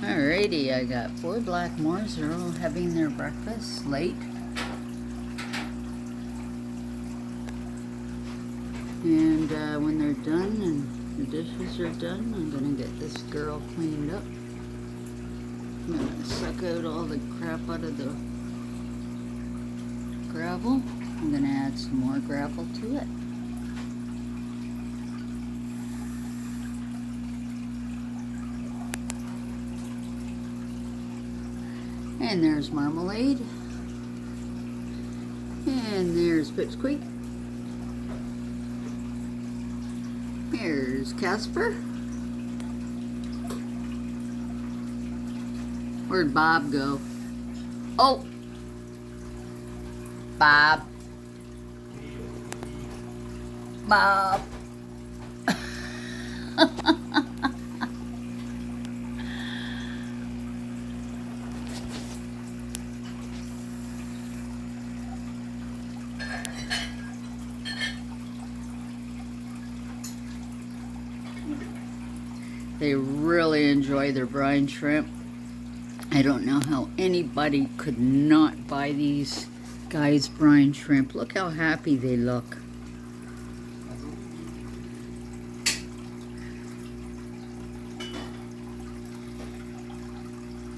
Alrighty, I got 4 blackmores. They're all having their breakfast late. And when they're done and the dishes are done, I'm gonna get this girl cleaned up. I'm gonna suck out all the crap out of the gravel. I'm gonna add some more gravel to it. And there's Marmalade. And there's Pipsqueak. Here's Casper. Where'd Bob go? Oh! Bob. Bob. They really enjoy their brine shrimp. I don't know how anybody could not buy these guys' brine shrimp. Look how happy they look.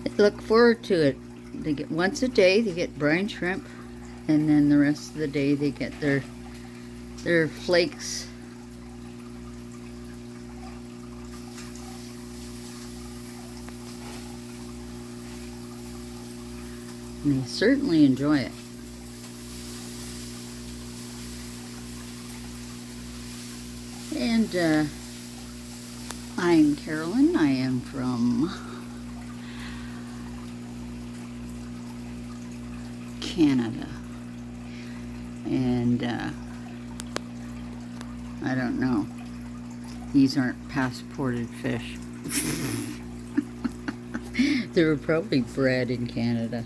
They look forward to it. They get once a day, they get brine shrimp, and then the rest of the day they get their flakes. And they certainly enjoy it. And I'm Carolyn. I am from Canada. And I don't know. These aren't passported fish. They were probably bred in Canada.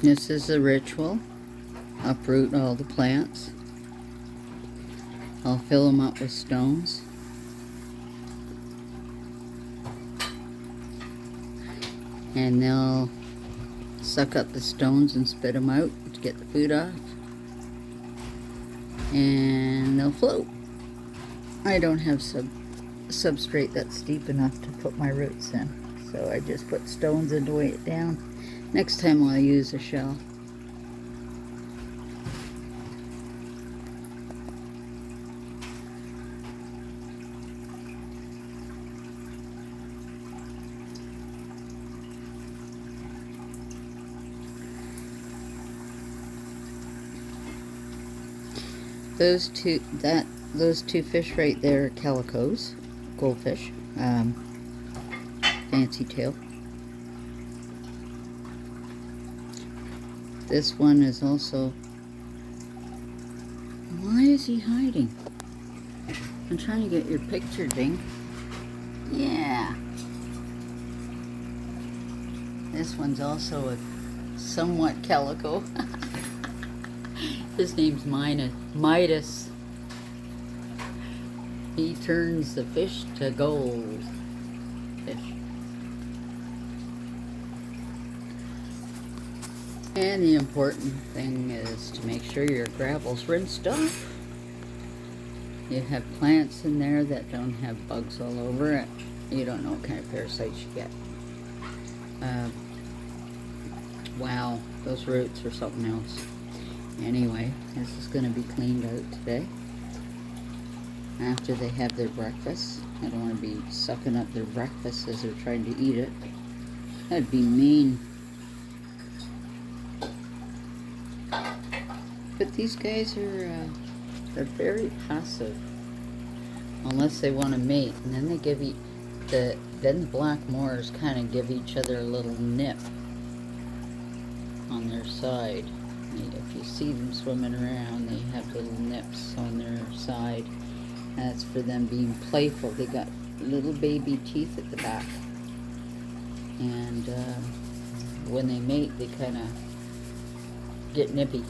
This is a ritual. Uproot all the plants. I'll fill them up with stones. And they'll suck up the stones and spit them out to get the food off. And they'll float. I don't have substrate that's deep enough to put my roots in. So I just put stones in to weigh it down. Next time I'll use a shell. Those two fish right there are calicos, goldfish, fancy tail. This one is also... Why is he hiding? I'm trying to get your picture, Ding. Yeah. This one's also a somewhat calico. His name's Midas. He turns the fish to gold. Fish. And the important thing is to make sure your gravel's rinsed off. You have plants in there that don't have bugs all over it. You don't know what kind of parasites you get. Wow, those roots are something else. Anyway, this is going to be cleaned out today. After they have their breakfast. I don't want to be sucking up their breakfast as they're trying to eat it. That'd be mean. But these guys are they're very passive, unless they want to mate, and then they give then the black moors kind of give each other a little nip. on their side. If you see them swimming around, they have little nips on their side. That's for them being playful. They got little baby teeth at the back. And when they mate, they kind of get nippy.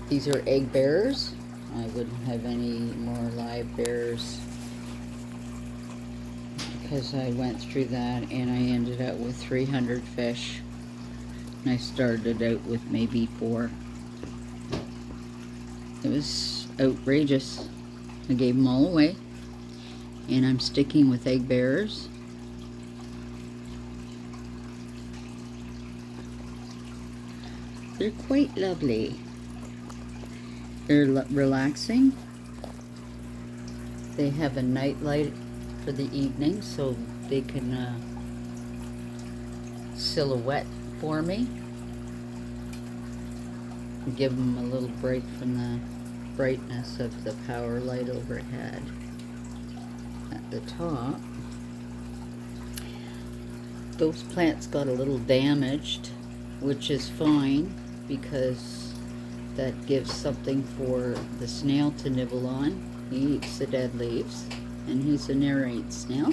These are egg bearers. I wouldn't have any more live bearers because I went through that and I ended up with 300 fish. And I started out with maybe 4. It was outrageous. I gave them all away, and I'm sticking with egg bearers. They're quite lovely. They're relaxing. They have a night light for the evening, so they can silhouette for me. Give them a little break from the brightness of the power light overhead at the top. Those plants got a little damaged, which is fine because that gives something for the snail to nibble on. He eats the dead leaves, and he's an aerate snail.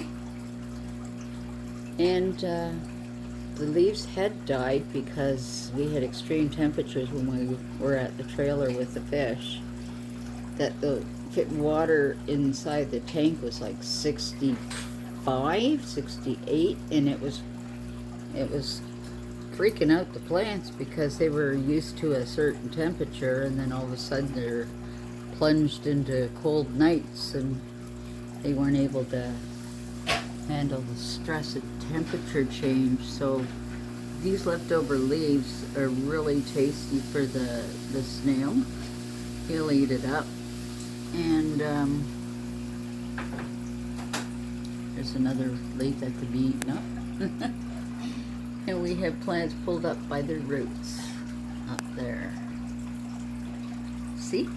And the leaves had died because we had extreme temperatures when we were at the trailer with the fish. That the water inside the tank was like 65, 68, and it was freaking out the plants because they were used to a certain temperature, and then all of a sudden they're plunged into cold nights and they weren't able to handle the stress of temperature change. So these leftover leaves are really tasty for the snail. He'll eat it up. And there's another leaf that could be eaten up. And we have plants pulled up by their roots up there. See?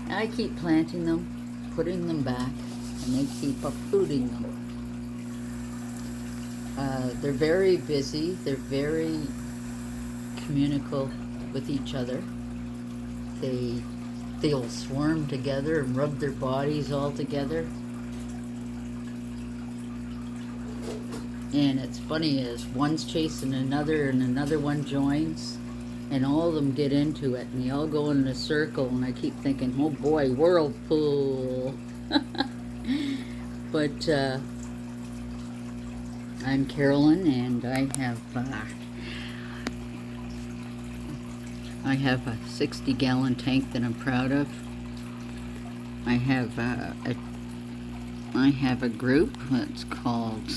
I keep planting them, putting them back, and they keep uprooting them. They're very busy. They're very communicable with each other. They'll swarm together and rub their bodies all together. And it's funny is one's chasing another and another one joins, and all of them get into it and they all go in a circle, and I keep thinking, oh boy, whirlpool. But I'm Carolyn, and I have a 60-gallon tank that I'm proud of. I have a group that's called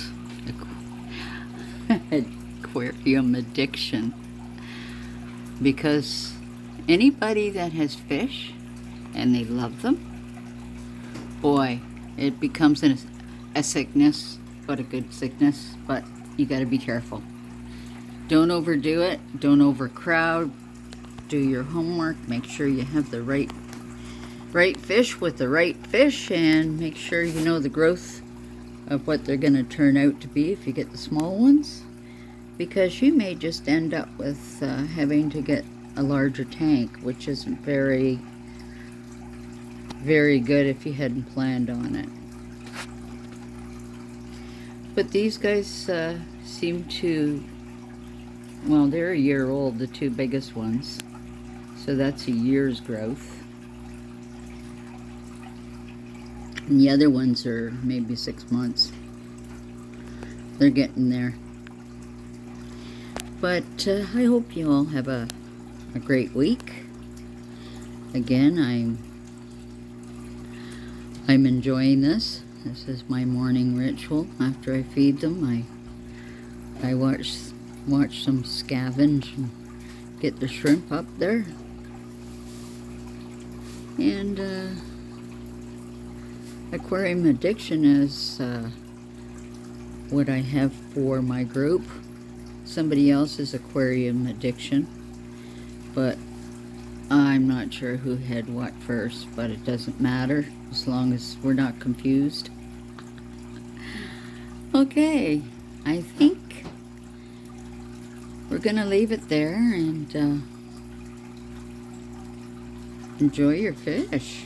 Aquarium Addiction, because anybody that has fish and they love them, boy, it becomes a sickness, but a good sickness. But you got to be careful. Don't overdo it. Don't overcrowd. Do your homework. Make sure you have the right fish with the right fish, and make sure you know the growth of what they're going to turn out to be if you get the small ones, because you may just end up with having to get a larger tank, which isn't very, very good if you hadn't planned on it. But these guys seem to, well, they're a year old, the 2 biggest ones, so that's a year's growth. And the other ones are maybe 6 months. They're getting there. But I hope you all have a great week. Again, I'm enjoying this. This is my morning ritual. After I feed them, I watch them scavenge and get the shrimp up there. And Aquarium Addiction is what I have for my group. Somebody else's Aquarium Addiction, but I'm not sure who had what first, but it doesn't matter as long as we're not confused. Okay, I think we're gonna leave it there and enjoy your fish.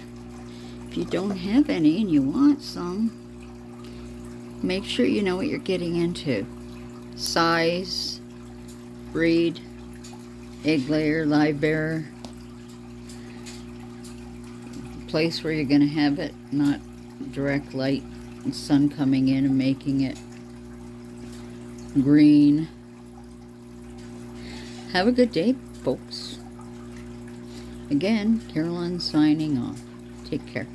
If you don't have any and you want some, make sure you know what you're getting into. Size, breed, egg layer, live bearer, place where you're going to have it, not direct light and sun coming in and making it green. Have a good day, folks. Again, Carolyn signing off. Take care.